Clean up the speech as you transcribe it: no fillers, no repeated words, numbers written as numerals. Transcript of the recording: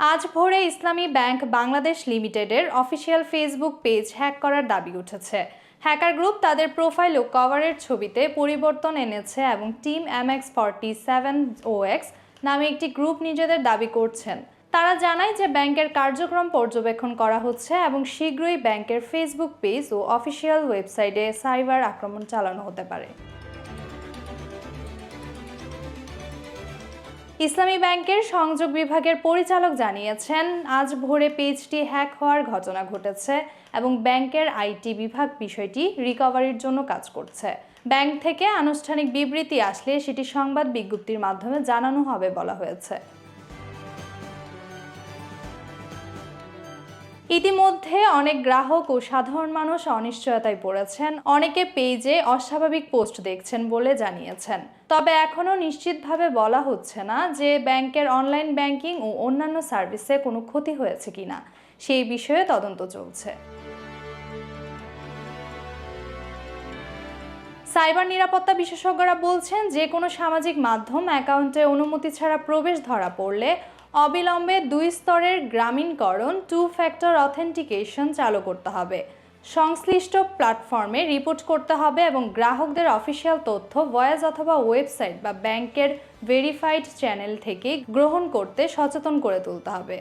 আজ ভোরে ইসলামী ব্যাংক বাংলাদেশ লিমিটেডের অফিসিয়াল ফেসবুক পেজ হ্যাক করার দাবি উঠেছে। হ্যাকার গ্রুপ তাদের প্রোফাইল ও কভারের ছবিতে পরিবর্তন এনেছে এবং টিম MX47OX নামে একটি গ্রুপ নিজেদের দাবি করছেন। তারা জানায় যে ব্যাংকের কার্যক্রম পর্যবেক্ষণ করা হচ্ছে এবং শীঘ্রই ব্যাংকের ফেসবুক পেজ ও অফিসিয়াল ওয়েবসাইটে সাইবার আক্রমণ চালানো হতে পারে। ইসলামী ব্যাংকের সংযোগ বিভাগের পরিচালক জানিয়েছেন, আজ ভোরে পেজটি হ্যাক হওয়ার ঘটনা ঘটেছে এবং ব্যাংকের আইটি বিভাগ বিষয়টি রিকভারির জন্য কাজ করছে। ব্যাংক থেকে আনুষ্ঠানিক বিবৃতি আসলে সেটি সংবাদ বিজ্ঞপ্তির মাধ্যমে জানানো হবে বলা হয়েছে। ইতিমধ্যে অনেক গ্রাহক ও সাধারণ মানুষ অনিশ্চয়তায় পড়েছেন। অনেকে পেজে অস্বাভাবিক পোস্ট দেখছেন বলে জানিয়েছেন। তবে এখনও নিশ্চিতভাবে বলা হচ্ছে না যে ব্যাংকের অনলাইন ব্যাংকিং ও অন্যান্য সার্ভিসে কোনো ক্ষতি হয়েছে কিনা, সেই বিষয়ে তদন্ত চলছে। সাইবার নিরাপত্তা বিশেষজ্ঞরা বলছেন, যে কোনো সামাজিক মাধ্যম অ্যাকাউন্টে অনুমতি ছাড়া প্রবেশ ধরা পড়লে অবিলম্বে 2 স্তরের গ্রামীণকরণ 2 ফ্যাক্টর অথেন্টিকেশন চালু করতে হবে। সংশ্লিষ্ট প্ল্যাটফর্মে রিপোর্ট করতে হবে এবং গ্রাহকদের অফিসিয়াল তথ্য ভয়েস অথবা ওয়েবসাইট বা ব্যাংকের ভেরিফাইড চ্যানেল থেকে গ্রহণ করতে সচেতন করে তুলতে হবে।